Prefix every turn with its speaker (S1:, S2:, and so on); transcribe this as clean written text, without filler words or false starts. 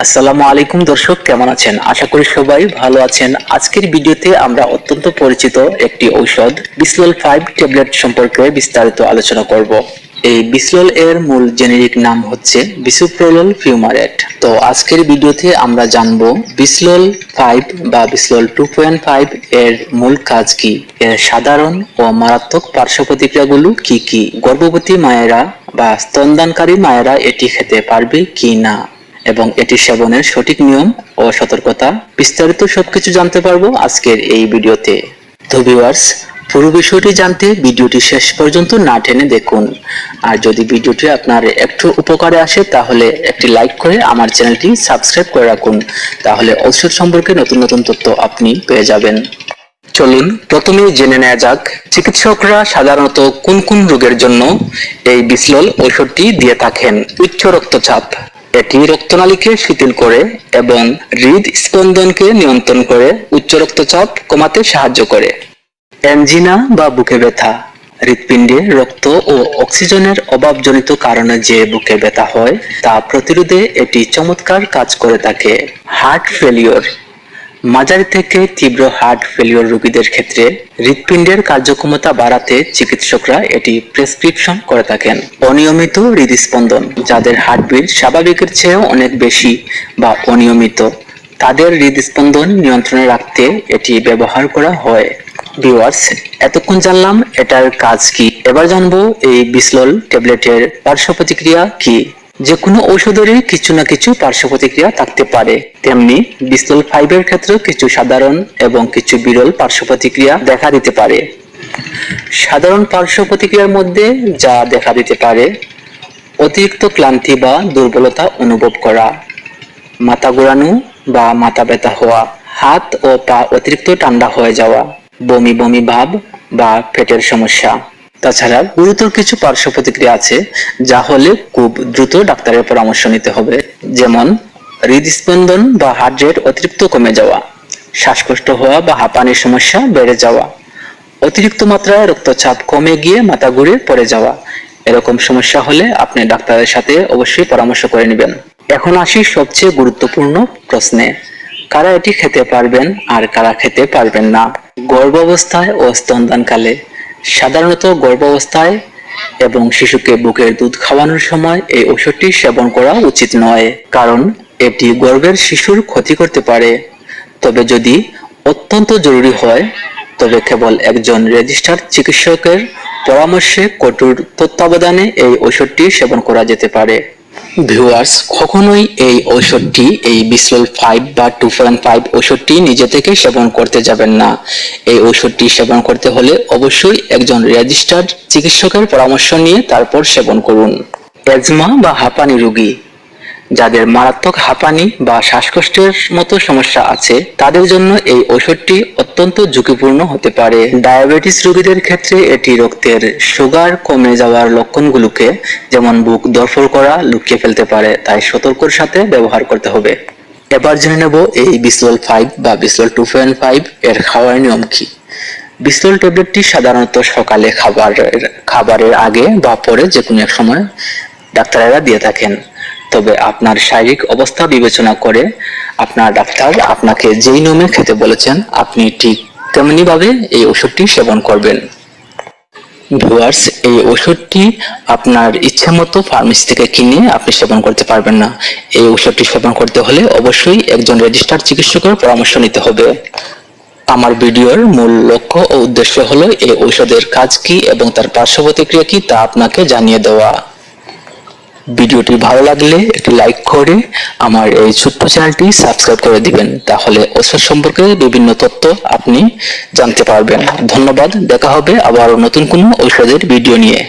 S1: আসসালামু আলাইকুম দর্শক, কেমন আছেন? আশা করি সবাই ভালো আছেন। আজকের ভিডিওতে আমরা অত্যন্ত পরিচিত একটি ঔষধ বিসলল 5 ট্যাবলেট সম্পর্কে বিস্তারিত আলোচনা করব। এই বিসলল এর মূল জেনেরিক নাম হচ্ছে বিসোপ্রোলল ফিউমারেট। তো আজকের ভিডিওতে আমরা জানব বিসলল 5 বা বিসলল 2.5 এর মূল কাজ কি, এর সাধারণ ও মারাত্মক পার্শ্ব প্রতিক্রিয়াগুলো কি কি, গর্ভবতী মায়েরা বা স্তনদানকারী মায়েরা এটি খেতে পারবে কি না, এবং এটি সেবনের সঠিক নিয়ম ও সতর্কতা বিস্তারিত সবকিছু জানতে পারবো আজকের এই ভিডিওতে। তো ভিউয়ার্স, পুরো বিষয়টি জানতে ভিডিওটি শেষ পর্যন্ত না টেনে দেখুন। আর যদি ভিডিওটি আপনার একটু উপকারে আসে তাহলে একটি লাইক করে আমার চ্যানেলটি সাবস্ক্রাইব করে রাখুন, তাহলে ঔষধ সম্পর্কে নতুন নতুন তথ্য আপনি পেয়ে যাবেন। চলুন প্রথমে জেনে নেওয়া যাক চিকিৎসকরা সাধারণত কোন কোন রোগের জন্য এই বিসলল ঔষধটি দিয়ে থাকেন। উচ্চ রক্তচাপ, এটি রক্তনালীকে শিথিল করে এবং হৃদস্পন্দনকে নিয়ন্ত্রণ করে উচ্চ রক্তচাপ কমাতে সাহায্য করে। অ্যানজিনা বা বুকে ব্যথা, হৃৎপিণ্ডে রক্ত ও অক্সিজেনের অভাবজনিত কারণে যে বুকে ব্যথা হয় তা প্রতিরোধে এটি চমৎকার কাজ করে থাকে। হার্ট ফেলিওর, মাঝারি থেকে তীব্র হার্ট ফেলিওর রোগীদের ক্ষেত্রে হৃৎপিণ্ডের কার্যক্ষমতা বাড়াতে চিকিৎসকরা এটি প্রেসক্রিপশন করে থাকেন। অনিয়মিত হৃদস্পন্দন, যাদের হার্টবিট স্বাভাবিকের চেয়েও অনেক বেশি বা অনিয়মিত, তাদের হৃদস্পন্দন নিয়ন্ত্রণে রাখতে এটি ব্যবহার করা হয়। ভিউয়ার্স, এতক্ষণ জানলাম এটার কাজ কি, এবার জানবো এই বিসলল ট্যাবলেটের পার্শ্ব প্রতিক্রিয়া কি। যে কোনো ঔষধেরই কিছু না কিছু পার্শ্ব প্রতিক্রিয়া থাকতে পারে, তেমনি বিসলল 5 এর ক্ষেত্রেও কিছু সাধারণ এবং কিছু বিরল পার্শ্ব প্রতিক্রিয়া দেখা দিতে পারে। সাধারণ পার্শ্ব প্রতিক্রিয়ার মধ্যে যা দেখা দিতে পারে: অতিরিক্ত ক্লান্তি বা দুর্বলতা অনুভব করা, মাথা ঘোরানো বা মাথা ব্যথা হওয়া, হাত ও পা অতিরিক্ত ঠান্ডা হয়ে যাওয়া, বমি বমি ভাব বা পেটের সমস্যা। তাছাড়া গুরুতর কিছু পার্শ্ব প্রতিক্রিয়া আছে যা হলে খুব দ্রুত ডাক্তারের পরামর্শ নিতে হবে, যেমন হৃদস্পন্দন বা হার্ট রেট অতিরিক্ত কমে যাওয়া, শ্বাসকষ্ট হওয়া বা হাঁপানির সমস্যা বেড়ে যাওয়া, অতিরিক্ত মাত্রায় রক্তচাপ কমে গিয়ে মাথা ঘুরে পড়ে যাওয়া। এরকম সমস্যা হলে আপনি ডাক্তারের সাথে অবশ্যই পরামর্শ করে নেবেন। এখন আসি সবচেয়ে গুরুত্বপূর্ণ প্রশ্নে: কারা এটি খেতে পারবেন আর কারা খেতে পারবেন না। গর্ভাবস্থায় ও স্তনদানকালে, সাধারণত গর্ভাবস্থায় এবং শিশুকে বুকের দুধ খাওয়ানোর সময় এই ওষুধটি সেবন করা উচিত নয়, কারণ এটি গর্ভের শিশুর ক্ষতি করতে পারে। তবে যদি অত্যন্ত জরুরি হয় তবে কেবল একজন রেজিস্টার্ড চিকিৎসকের পরামর্শে কঠোর তত্ত্বাবধানে এই ওষুধটি সেবন করা যেতে পারে। ভিউয়ার্স, কখনোই এই ঔষধটি, এই বিসলল 5 বা 2.5 ওষুধটি নিজে থেকে সেবন করতে যাবেন না। এই ওষুধটি সেবন করতে হলে অবশ্যই একজন রেজিস্টার্ড চিকিৎসকের পরামর্শ নিয়ে তারপর সেবন করুন। অ্যাজমা বা হাঁপানি রোগী, যাদের মারাত্মক হাঁপানি বা শ্বাসকষ্টের মতো সমস্যা আছে তাদের জন্য এই ওষুধটি অত্যন্ত ঝুঁকিপূর্ণ হতে পারে। ডায়াবেটিস রোগীদের ক্ষেত্রে এটি রক্তের সুগার কমে যাওয়ার লক্ষণগুলোকে, যেমন বুক ধড়ফড় করা, লুকিয়ে ফেলতে পারে, তাই সতর্কতার সাথে ব্যবহার করতে হবে। এবার জেনে নেব এই বিসলল 5 বা বিসলল 2.5 এর খাওয়ার নিয়ম কি। বিসলল ট্যাবলেটটি সাধারণত সকালে খাবারের আগে বা পরে যে কোনো এক সময় ডাক্তারেরা দিয়ে থাকেন। তবে আপনার শারীরিক অবস্থা বিবেচনা করে আপনার ডাক্তার আপনাকে যেই নিয়মে খেতে বলেছেন আপনি ঠিক তেমনি ভাবে এই ওষুধটি সেবন করবেন। ভিউয়ার্স, এই ওষুধটি আপনার ইচ্ছা মতো ফার্মেসি থেকে কিনে আপনি সেবন করতে পারবেন না। এই ওষুধটি সেবন করতে হলে অবশ্যই একজন রেজিস্টার্ড চিকিৎসকের পরামর্শ নিতে হবে। আমার ভিডিওর মূল লক্ষ্য ও উদ্দেশ্য হলো এই ঔষধের কাজ কি এবং তার পার্শ্ব প্রতিক্রিয়া কি তা আপনাকে জানিয়ে দেওয়া। ভিডিওটি ভালো লাগলে একটি লাইক করে আমার এই ছোট্ট চ্যানেলটি সাবস্ক্রাইব করে দিবেন, তাহলে ঔষধ সম্পর্কে বিভিন্ন তথ্য আপনি জানতে পারবেন। ধন্যবাদ, দেখা হবে আবারও নতুন কোনো ঔষধের ভিডিও নিয়ে।